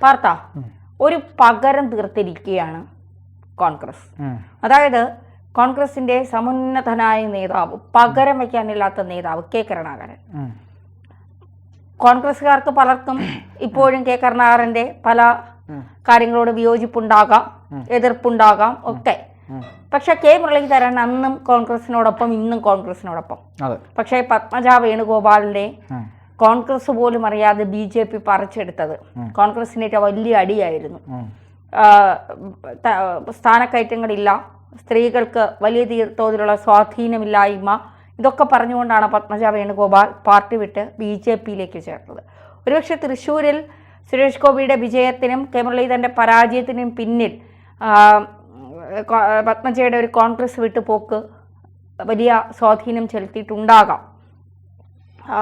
പാർത്ത ഒരു പകരം തീർത്തിരിക്കുകയാണ് കോൺഗ്രസ്. അതായത് കോൺഗ്രസിന്റെ സമുന്നതനായ നേതാവ്, പകരം വയ്ക്കാനില്ലാത്ത നേതാവ് കെ കരുണാകരൻ. കോൺഗ്രസ്സുകാർക്ക് പലർക്കും ഇപ്പോഴും കെ കരുണാകരന്റെ പല കാര്യങ്ങളോട് വിയോജിപ്പുണ്ടാകാം, എതിർപ്പുണ്ടാകാം ഒക്കെ. പക്ഷെ കെ മുരളീധരൻ അന്നും കോൺഗ്രസിനോടൊപ്പം, ഇന്നും കോൺഗ്രസിനോടൊപ്പം. പക്ഷേ പത്മജ വേണുഗോപാലിന്റെ കോൺഗ്രസ് പോലും അറിയാതെ BJP പറിച്ചെടുത്തത് കോൺഗ്രസിന് വലിയ അടിയായിരുന്നു. സ്ഥാനക്കയറ്റങ്ങളില്ല, സ്ത്രീകൾക്ക് വലിയ തോതിലുള്ള സ്വാധീനമില്ലായ്മ, ഇതൊക്കെ പറഞ്ഞുകൊണ്ടാണ് പത്മജ വേണുഗോപാൽ പാർട്ടി വിട്ട് BJPയിലേക്ക് ചേർന്നത്. ഒരുപക്ഷെ തൃശ്ശൂരിൽ സുരേഷ് ഗോപിയുടെ വിജയത്തിനും കെ മുരളീധരന്റെ പരാജയത്തിനും പിന്നിൽ പത്മജയുടെ ഒരു കോൺഗ്രസ് വിട്ടുപോക്ക് വലിയ സ്വാധീനം ചെലുത്തിയിട്ടുണ്ടാകാം.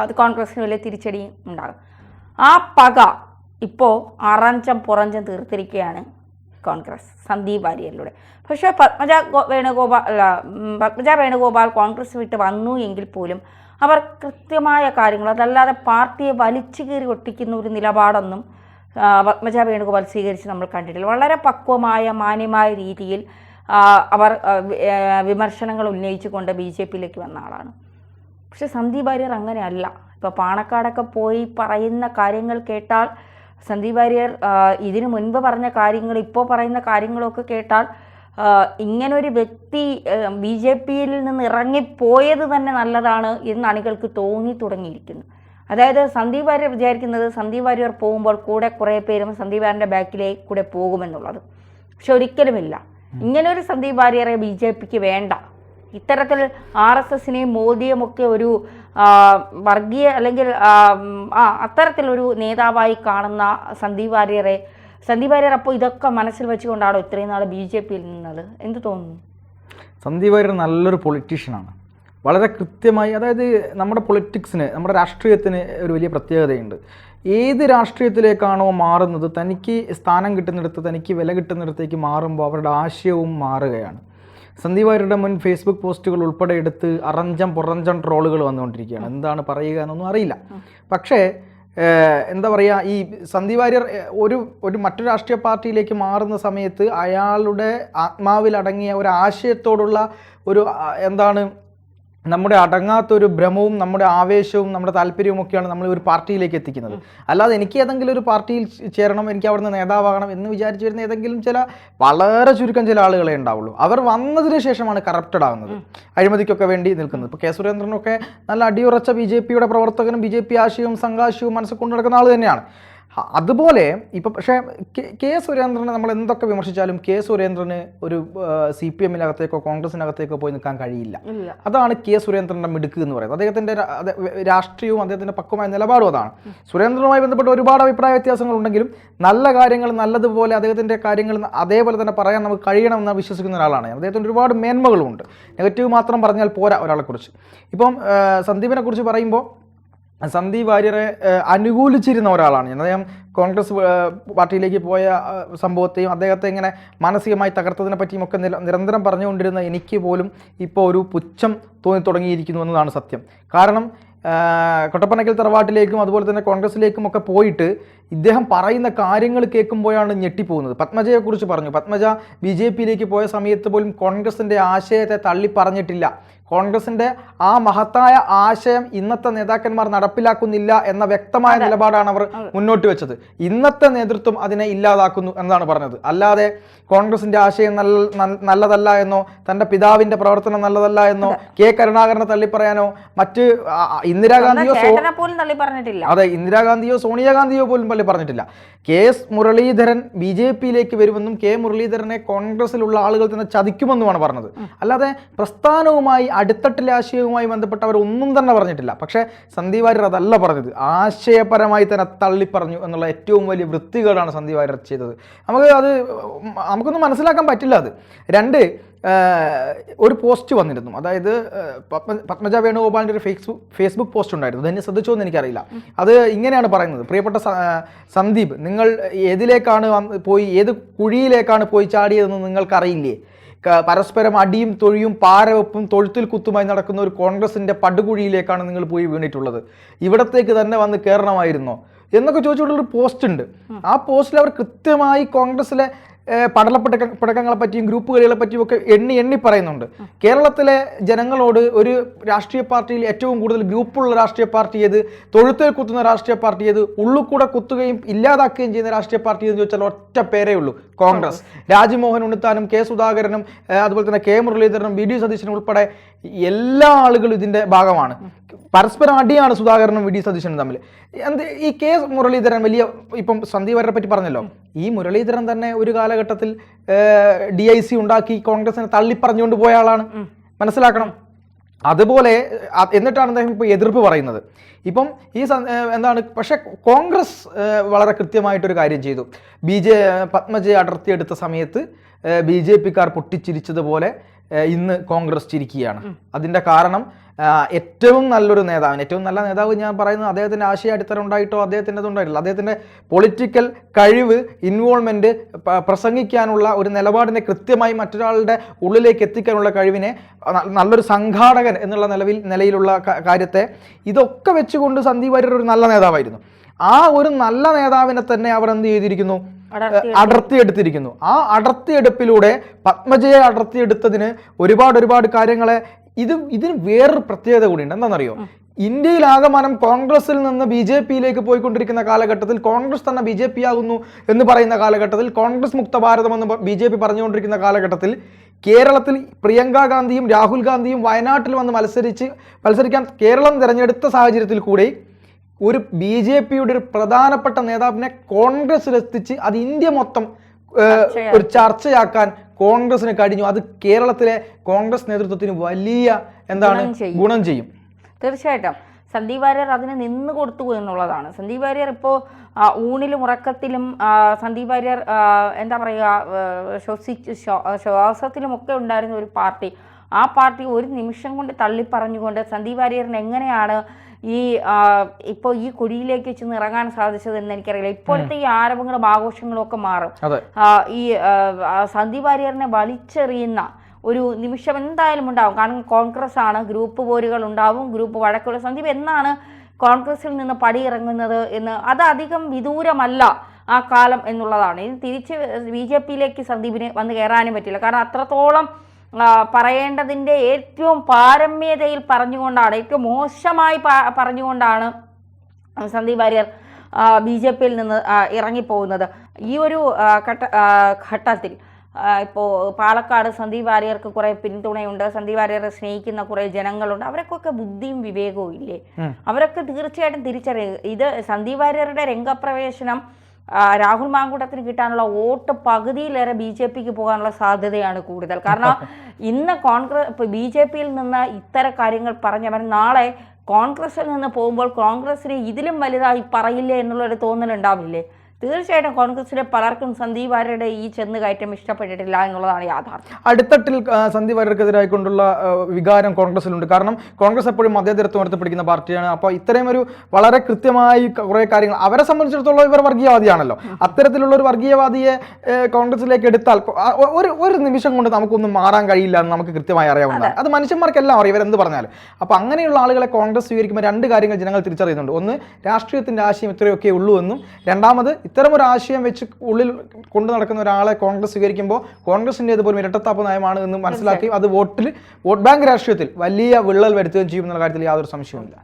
അത് കോൺഗ്രസിന് വലിയ തിരിച്ചടിയും ഉണ്ടാകും. ആ പക ഇപ്പോൾ പുറഞ്ചം തീർത്തിരിക്കുകയാണ് കോൺഗ്രസ് സന്ദീപ് വാര്യരിലൂടെ. പക്ഷേ പത്മജ വേണുഗോപാൽ കോൺഗ്രസ് വിട്ട് വന്നു എങ്കിൽ പോലും അവർ കൃത്യമായ കാര്യങ്ങൾ, അതല്ലാതെ പാർട്ടിയെ വലിച്ചു കീറി ഒട്ടിക്കുന്ന ഒരു നിലപാടൊന്നും പത്മജ വേണുഗോപാൽ സ്വീകരിച്ച് നമ്മൾ കണ്ടിട്ടില്ല. വളരെ പക്വമായ മാന്യമായ രീതിയിൽ അവർ വിമർശനങ്ങൾ ഉന്നയിച്ചുകൊണ്ട് BJPയിലേക്ക് വന്ന ആളാണ്. പക്ഷെ സന്ദീപ് വാര്യർ അങ്ങനെയല്ല. ഇപ്പോൾ പാണക്കാടൊക്കെ പോയി പറയുന്ന കാര്യങ്ങൾ കേട്ടാൽ, സന്ദീപ് വാര്യർ ഇതിനു മുൻപ് പറഞ്ഞ കാര്യങ്ങൾ, ഇപ്പോൾ പറയുന്ന കാര്യങ്ങളൊക്കെ കേട്ടാൽ ഇങ്ങനൊരു വ്യക്തി BJPയിൽ നിന്ന് ഇറങ്ങിപ്പോയത് തന്നെ നല്ലതാണ് എന്ന് അണികൾക്ക് തോന്നി തുടങ്ങിയിരിക്കുന്നു. അതായത് സന്ദീപ് വാര്യർ വിചാരിക്കുന്നത് സന്ദീപ് വാര്യർ പോകുമ്പോൾ കൂടെ കുറേ പേരും സന്ദീപ് വാര്യരുടെ ബാക്കിലേക്ക് കൂടെ പോകുമെന്നുള്ളത്. പക്ഷെ ഒരിക്കലുമില്ല. ഇങ്ങനൊരു സന്ദീപ് വാര്യരെ BJPക്ക് വേണ്ട. ഇത്തരത്തിൽ RSSനെയും മോദിയും ഒക്കെ ഒരു വർഗീയ അല്ലെങ്കിൽ അത്തരത്തിലൊരു നേതാവായി കാണുന്ന സന്ദീപ് വാര്യർ അപ്പോൾ ഇതൊക്കെ മനസ്സിൽ വെച്ചുകൊണ്ടാണോ ഇത്രയും നാൾ BJPയിൽ നിന്നത്? എന്ത് തോന്നുന്നു? സന്ദീപ് വാര്യർ നല്ലൊരു പൊളിറ്റീഷ്യനാണ്. വളരെ കൃത്യമായി, അതായത് നമ്മുടെ പൊളിറ്റിക്സിന്, നമ്മുടെ രാഷ്ട്രീയത്തിന് ഒരു വലിയ പ്രത്യേകതയുണ്ട്. ഏത് രാഷ്ട്രീയത്തിലേക്കാണോ മാറുന്നത്, തനിക്ക് സ്ഥാനം കിട്ടുന്നിടത്ത്, തനിക്ക് വില കിട്ടുന്നിടത്തേക്ക് മാറുമ്പോൾ അവരുടെ ആശയവും മാറുകയാണ്. സന്ദീപ് വാര്യരുടെ മുൻ ഫേസ്ബുക്ക് പോസ്റ്റുകൾ ഉൾപ്പെടെ എടുത്ത് പുറഞ്ചം ട്രോളുകൾ വന്നുകൊണ്ടിരിക്കുകയാണ്. എന്താണ് പറയുക എന്നൊന്നും അറിയില്ല. പക്ഷേ എന്താ പറയുക, ഈ സന്ദീപ് വാര്യർ ഒരു മറ്റൊരു രാഷ്ട്രീയ പാർട്ടിയിലേക്ക് മാറുന്ന സമയത്ത് അയാളുടെ ആത്മാവിലടങ്ങിയ ഒരു ആശയത്തോടുള്ള ഒരു നമ്മുടെ അടങ്ങാത്തൊരു ഭ്രമവും നമ്മുടെ ആവേശവും നമ്മുടെ താല്പര്യവും ഒക്കെയാണ് നമ്മൾ ഒരു പാർട്ടിയിലേക്ക് എത്തിക്കുന്നത്. അല്ലാതെ എനിക്ക് ഏതെങ്കിലും ഒരു പാർട്ടിയിൽ ചേരണം, എനിക്ക് അവിടുന്ന് നേതാവാകണം എന്ന് വിചാരിച്ചു വരുന്ന ഏതെങ്കിലും വളരെ ചുരുക്കം ചില ആളുകളെ ഉണ്ടാവുള്ളൂ. അവർ വന്നതിന് ശേഷമാണ് കറപ്റ്റഡ് ആകുന്നത്, അഴിമതിക്കൊക്കെ വേണ്ടി നിൽക്കുന്നത്. ഇപ്പോൾ കെ സുരേന്ദ്രനൊക്കെ നല്ല അടിയുറച്ച BJPയുടെ പ്രവർത്തകനും BJP ആശയവും സംഘാശയവും മനസ്സിൽ കൊണ്ടു നടക്കുന്ന ആൾ തന്നെയാണ്. അതുപോലെ ഇപ്പം പക്ഷേ കെ സുരേന്ദ്രനെ നമ്മൾ എന്തൊക്കെ വിമർശിച്ചാലും കെ സുരേന്ദ്രന് ഒരു CPMനകത്തേക്കോ കോൺഗ്രസിനകത്തേക്കോ പോയി നിൽക്കാൻ കഴിയില്ല. അതാണ് കെ സുരേന്ദ്രൻ്റെ മിടുക്ക് എന്ന് പറയുന്നത്. അദ്ദേഹത്തിൻ്റെ രാഷ്ട്രീയവും അദ്ദേഹത്തിൻ്റെ പക്വമായ നിലപാടും അതാണ്. സുരേന്ദ്രനുമായി ബന്ധപ്പെട്ട് ഒരുപാട് അഭിപ്രായ വ്യത്യാസങ്ങൾ ഉണ്ടെങ്കിലും നല്ല കാര്യങ്ങൾ നല്ലതുപോലെ അദ്ദേഹത്തിൻ്റെ കാര്യങ്ങൾ അതേപോലെ തന്നെ പറയാൻ നമുക്ക് കഴിയണമെന്ന് വിശ്വസിക്കുന്ന ഒരാളാണ്. അദ്ദേഹത്തിന് ഒരുപാട് മേന്മകളുമുണ്ട്. നെഗറ്റീവ് മാത്രം പറഞ്ഞാൽ പോരാ ഒരാളെക്കുറിച്ച്. ഇപ്പം സന്ദീപിനെ കുറിച്ച് പറയുമ്പോൾ സന്ദീപ് വാര്യരെ അനുകൂലിച്ചിരുന്ന ഒരാളാണ് ഞാൻ. അദ്ദേഹം കോൺഗ്രസ് പാർട്ടിയിലേക്ക് പോയ സംഭവത്തെയും അദ്ദേഹത്തെ ഇങ്ങനെ മാനസികമായി തകർത്തതിനെ പറ്റിയും ഒക്കെ നിരന്തരം പറഞ്ഞുകൊണ്ടിരുന്ന എനിക്ക് പോലും ഇപ്പോൾ ഒരു പുച്ഛം തോന്നി തുടങ്ങിയിരിക്കുന്നു എന്നതാണ് സത്യം. കാരണം കൊട്ടപ്പനക്കൽ തറവാട്ടിലേക്കും അതുപോലെ തന്നെ കോൺഗ്രസിലേക്കും ഒക്കെ പോയിട്ട് ഇദ്ദേഹം പറയുന്ന കാര്യങ്ങൾ കേൾക്കുമ്പോഴാണ് ഞെട്ടിപ്പോകുന്നത്. പത്മജയെക്കുറിച്ച് പറഞ്ഞു. പത്മജ BJPയിലേക്ക് പോയ സമയത്ത് പോലും കോൺഗ്രസിൻ്റെ ആശയത്തെ തള്ളി പറഞ്ഞിട്ടില്ല. കോൺഗ്രസിൻ്റെ ആ മഹത്തായ ആശയം ഇന്നത്തെ നേതാക്കന്മാർ നടപ്പിലാക്കുന്നില്ല എന്ന വ്യക്തമായ നിലപാടാണ് അവർ മുന്നോട്ട് വെച്ചത്. ഇന്നത്തെ നേതൃത്വം അതിനെ ഇല്ലാതാക്കുന്നു എന്നാണ് പറഞ്ഞത്. അല്ലാതെ കോൺഗ്രസിൻ്റെ ആശയം നല്ലതല്ല എന്നോ തൻ്റെ പിതാവിൻ്റെ പ്രവർത്തനം നല്ലതല്ല എന്നോ കെ കരുണാകരനെ തള്ളിപ്പറയാനോ മറ്റ് ഇന്ദിരാഗാന്ധിയോ സോണിയാഗാന്ധിയോ പോലും പറഞ്ഞിട്ടില്ല. കെ.എസ്. മുരളീധരൻ BJPയിലേക്ക് വരുമെന്നും കെ മുരളീധരനെ കോൺഗ്രസിലുള്ള ആളുകൾ തന്നെ ചതിക്കുമെന്നുമാണ് പറഞ്ഞത്. അല്ലാതെ പ്രസ്ഥാനവുമായി അടിത്തട്ടിലെ ആശയവുമായി ബന്ധപ്പെട്ട് അവരൊന്നും തന്നെ പറഞ്ഞിട്ടില്ല. പക്ഷേ സന്ദീപ് വാര്യർ അതല്ല പറഞ്ഞത്. ആശയപരമായി തന്നെ തള്ളിപ്പറഞ്ഞു എന്നുള്ള ഏറ്റവും വലിയ വൃത്തികേടാണ് സന്ദീപ് വാര്യർ ചെയ്തത്. നമുക്കൊന്നും മനസ്സിലാക്കാൻ പറ്റില്ല. അത് രണ്ട്, ഒരു പോസ്റ്റ് വന്നിരുന്നു. അതായത് പത്മജ വേണുഗോപാലിൻ്റെ ഒരു ഫേസ്ബുക്ക് പോസ്റ്റ് ഉണ്ടായിരുന്നു. അതെന്നെ ശ്രദ്ധിച്ചോ എന്ന് എനിക്കറിയില്ല. അത് ഇങ്ങനെയാണ് പറയുന്നത്: പ്രിയപ്പെട്ട സന്ദീപ്, നിങ്ങൾ ഏതിലേക്കാണ് പോയി, ഏത് കുഴിയിലേക്കാണ് പോയി ചാടിയതെന്ന് നിങ്ങൾക്കറിയില്ലേ? പരസ്പരം അടിയും തൊഴിയും പാരവെപ്പും തൊഴുത്തിൽ കുത്തുമായി നടക്കുന്ന ഒരു കോൺഗ്രസിൻ്റെ പടുകുഴിയിലേക്കാണ് നിങ്ങൾ പോയി വീണിട്ടുള്ളത്. ഇവിടത്തേക്ക് തന്നെ വന്ന് കയറണമായിരുന്നോ? എന്നൊക്കെ ചോദിച്ചുകൊണ്ടൊരു പോസ്റ്റ് ഉണ്ട്. ആ പോസ്റ്റിൽ അവർ കൃത്യമായി കോൺഗ്രസിലെ പടലപ്പടക്കങ്ങളെ പറ്റിയും ഗ്രൂപ്പുകളെ പറ്റിയും ഒക്കെ എണ്ണി പറയുന്നുണ്ട്. കേരളത്തിലെ ജനങ്ങളോട് ഒരു രാഷ്ട്രീയ പാർട്ടിയിൽ ഏറ്റവും കൂടുതൽ ഗ്രൂപ്പുള്ള രാഷ്ട്രീയ പാർട്ടി ഏത്, തൊഴുത്തിൽ കുത്തുന്ന രാഷ്ട്രീയ പാർട്ടി ഏത്, ഉള്ളുകൂടെ കുത്തുകയും ഇല്ലാതാക്കുകയും ചെയ്യുന്ന രാഷ്ട്രീയ പാർട്ടി എന്ന് ചോദിച്ചാൽ ഒറ്റ പേരേ ഉള്ളൂ, കോൺഗ്രസ്. രാജ്മോഹൻ ഉണ്ണിത്താനും കെ സുധാകരനും അതുപോലെ തന്നെ കെ മുരളീധരനും വി ഡി സതീശനും ഉൾപ്പെടെ എല്ലാ ആളുകളും ഇതിന്റെ ഭാഗമാണ്. പരസ്പരം അടിയാണ് സുധാകരനും വി ഡി സതീശനും തമ്മിൽ. ഈ കെ മുരളീധരൻ വലിയ ഇപ്പം സന്ദീപ് വാര്യരെ പറ്റി പറഞ്ഞല്ലോ, ഈ മുരളീധരൻ തന്നെ ഒരു കാലഘട്ടത്തിൽ DIC ഉണ്ടാക്കി കോൺഗ്രസിനെ തള്ളിപ്പറഞ്ഞുകൊണ്ട് പോയ ആളാണ്, മനസ്സിലാക്കണം. അതുപോലെ എന്നിട്ടാണ് അദ്ദേഹം ഇപ്പോൾ എതിർപ്പ് പറയുന്നത്. ഇപ്പം ഈ എന്താണ്, പക്ഷെ കോൺഗ്രസ് വളരെ കൃത്യമായിട്ടൊരു കാര്യം ചെയ്തു. പത്മജയെ അടർത്തിയെടുത്ത സമയത്ത് BJP-ക്കാർ പൊട്ടിച്ചിരിച്ചതുപോലെ ഇന്ന് കോൺഗ്രസ് ചിരിക്കുകയാണ്. അതിൻ്റെ കാരണം ഏറ്റവും നല്ലൊരു നേതാവിന്, ഏറ്റവും നല്ല നേതാവ് ഞാൻ പറയുന്നത് അദ്ദേഹത്തിൻ്റെ ആശയ അടിത്തറ ഉണ്ടായിട്ടോ അദ്ദേഹത്തിൻ്റെ ഉണ്ടായിട്ടില്ല, അദ്ദേഹത്തിൻ്റെ പൊളിറ്റിക്കൽ കഴിവ്, ഇൻവോൾവ്മെൻറ്റ്, പ്രസംഗിക്കാനുള്ള ഒരു നിലപാടിനെ കൃത്യമായി മറ്റൊരാളുടെ ഉള്ളിലേക്ക് എത്തിക്കാനുള്ള കഴിവിനെ, നല്ലൊരു സംഘാടകൻ എന്നുള്ള നിലയിലുള്ള കാര്യത്തെ, ഇതൊക്കെ വെച്ചുകൊണ്ട് സന്ദീപ് വാര്യർ ഒരു നല്ല നേതാവായിരുന്നു. ആ ഒരു നല്ല നേതാവിനെ തന്നെ അവർ എന്ത് ചെയ്തിരിക്കുന്നു, അടർത്തിയെടുത്തിരിക്കുന്നു. ആ അടർത്തിയെടുപ്പിലൂടെ പത്മജയെ അടർത്തിയെടുത്തതിന് ഒരുപാട് കാര്യങ്ങളെ ഇതിന് വേറൊരു പ്രത്യേകത കൂടിയുണ്ട്. എന്താണെന്നറിയോ, ഇന്ത്യയിലാകമാനം കോൺഗ്രസിൽ നിന്ന് BJP-യിലേക്ക് പോയിക്കൊണ്ടിരിക്കുന്ന കാലഘട്ടത്തിൽ, കോൺഗ്രസ് തന്നെ BJP ആകുന്നു എന്ന് പറയുന്ന കാലഘട്ടത്തിൽ, കോൺഗ്രസ് മുക്ത ഭാരതമെന്ന് BJP പറഞ്ഞുകൊണ്ടിരിക്കുന്ന കാലഘട്ടത്തിൽ കേരളത്തിൽ പ്രിയങ്ക ഗാന്ധിയും രാഹുൽ ഗാന്ധിയും വയനാട്ടിൽ വന്ന് മത്സരിക്കാൻ കേരളം തിരഞ്ഞെടുത്ത സാഹചര്യത്തിൽ കൂടി ഒരു BJP-യുടെ ഒരു പ്രധാനപ്പെട്ട നേതാവിനെ കോൺഗ്രസിലെത്തിച്ച് അത് ഇന്ത്യ മൊത്തം ഒരു ചർച്ചയാക്കാൻ കോൺഗ്രസിന് കഴിഞ്ഞു. അത് കേരളത്തിലെ കോൺഗ്രസ് നേതൃത്വത്തിന് വലിയ ഗുണം ചെയ്യും. തീർച്ചയായിട്ടും സന്ദീപ് വാര്യർ അതിന് നിന്ന് കൊടുത്തു എന്നുള്ളതാണ്. സന്ദീപ് വാര്യർ ഇപ്പോൾ ഊണിലും ഉറക്കത്തിലും സന്ദീപ് വാര്യർ എന്താ പറയുക, ശ്വാസത്തിലുമൊക്കെ ഉണ്ടായിരുന്ന ഒരു പാർട്ടി, ആ പാർട്ടി ഒരു നിമിഷം കൊണ്ട് തള്ളിപ്പറഞ്ഞുകൊണ്ട് സന്ദീപ് വാര്യറിന് എങ്ങനെയാണ് ഇപ്പോൾ ഈ കുഴിയിലേക്ക് ചെന്ന് ഇറങ്ങാൻ സാധിച്ചതെന്ന് എനിക്കറിയില്ല. ഇപ്പോഴത്തെ ഈ ആരവങ്ങളും ആഘോഷങ്ങളും ഒക്കെ മാറും. ഈ സന്ദീപ് വാര്യറിനെ വലിച്ചെറിയുന്ന ഒരു നിമിഷം എന്തായാലും ഉണ്ടാവും. കാരണം കോൺഗ്രസ് ആണ്, ഗ്രൂപ്പ് പോരുകൾ ഉണ്ടാവും, ഗ്രൂപ്പ് വഴക്കുകൾ. സന്ദീപ് എന്നാണ് കോൺഗ്രസിൽ നിന്ന് പടിയിറങ്ങുന്നത് എന്ന് അത് അധികം വിദൂരമല്ല ആ കാലം എന്നുള്ളതാണ്. ഇത് തിരിച്ച് BJP-യിലേക്ക് സന്ദീപിന് വന്ന് കയറാനും പറ്റില്ല. കാരണം അത്രത്തോളം പറയേണ്ടതിൻ്റെ ഏറ്റവും പാരമ്യതയിൽ പറഞ്ഞുകൊണ്ടാണ്, ഏറ്റവും മോശമായി പറഞ്ഞുകൊണ്ടാണ് സന്ദീപ് വാര്യർ BJP-യിൽ നിന്ന് ഇറങ്ങിപ്പോകുന്നത്. ഈ ഒരു ഘട്ടത്തിൽ ഇപ്പോൾ പാലക്കാട് സന്ദീപ് വാര്യർക്ക് കുറേ പിന്തുണയുണ്ട്, സന്ദീപ് വാര്യരെ സ്നേഹിക്കുന്ന കുറേ ജനങ്ങളുണ്ട്. അവർക്കൊക്കെ ബുദ്ധിയും വിവേകവും ഇല്ലേ? അവരൊക്കെ തീർച്ചയായിട്ടും തിരിച്ചറിയുക. ഇത് സന്ദീപ് വാര്യരുടെ രംഗപ്രവേശനം രാഹുൽ മാങ്കൂട്ടത്തിന് കിട്ടാനുള്ള വോട്ട് പകുതിയിലേറെ BJP-ക്ക് പോകാനുള്ള സാധ്യതയാണ് കൂടുതൽ. കാരണം ഇന്ന് BJP-യിൽ നിന്ന് ഇത്തരം കാര്യങ്ങൾ പറഞ്ഞവർ നാളെ കോൺഗ്രസിൽ നിന്ന് പോകുമ്പോൾ കോൺഗ്രസിനെ ഇതിലും വലുതായി പറയില്ലേ എന്നുള്ളൊരു തോന്നലുണ്ടാവില്ലേ? തീർച്ചയായിട്ടും കോൺഗ്രസിലെ പലർക്കും സന്ദീപ് വാര്യരുടെ ഈ ചെന്നുകയറ്റം ഇഷ്ടപ്പെട്ടിട്ടില്ല എന്നുള്ളതാണ് യാഥാർത്ഥ്യം. അടിത്തട്ടിൽ സന്ദീപ് വാര്യർക്കെതിരായിക്കൊണ്ടുള്ള വികാരം കോൺഗ്രസിലുണ്ട്. കാരണം കോൺഗ്രസ് എപ്പോഴും മതേതരത്വം ഉയർത്തിപ്പിടിക്കുന്ന പാർട്ടിയാണ്. അപ്പോൾ ഇത്രയും ഒരു വളരെ കൃത്യമായി കുറേ കാര്യങ്ങൾ അവരെ സംബന്ധിച്ചിടത്തോളം ഇവർ വർഗീയവാദിയാണല്ലോ. അത്തരത്തിലുള്ള ഒരു വർഗീയവാദിയെ കോൺഗ്രസിലേക്ക് എടുത്താൽ ഒരു നിമിഷം കൊണ്ട് നമുക്കൊന്നും മാറാൻ കഴിയില്ല എന്ന് നമുക്ക് കൃത്യമായി അറിയാവുന്നതാണ്. അത് മനുഷ്യന്മാർക്കെല്ലാം അറിയാം ഇവരെന്ത് പറഞ്ഞാലും. അപ്പോൾ അങ്ങനെയുള്ള ആളുകളെ കോൺഗ്രസ് സ്വീകരിക്കുമ്പോൾ രണ്ട് കാര്യങ്ങൾ ജനങ്ങൾ തിരിച്ചറിയുന്നുണ്ട്. ഒന്ന്, രാഷ്ട്രീയത്തിൻ്റെ ആശയം ഇത്രയൊക്കെ ഉള്ളൂ എന്നും, രണ്ടാമത് ഇത്തരമൊരു ആശയം വെച്ച് ഉള്ളിൽ കൊണ്ടു നടക്കുന്ന ഒരാളെ കോൺഗ്രസ് സ്വീകരിക്കുമ്പോൾ കോൺഗ്രസിൻ്റെ ഇതുപോലും ഇരട്ടത്താപ്പ് നയമാണ് എന്ന് മനസ്സിലാക്കി അത് വോട്ട് ബാങ്ക് രാഷ്ട്രീയത്തിൽ വലിയ വിള്ളൽ വരുത്തുകയും ചെയ്യുമെന്നുള്ള കാര്യത്തിൽ യാതൊരു സംശയവുമില്ല.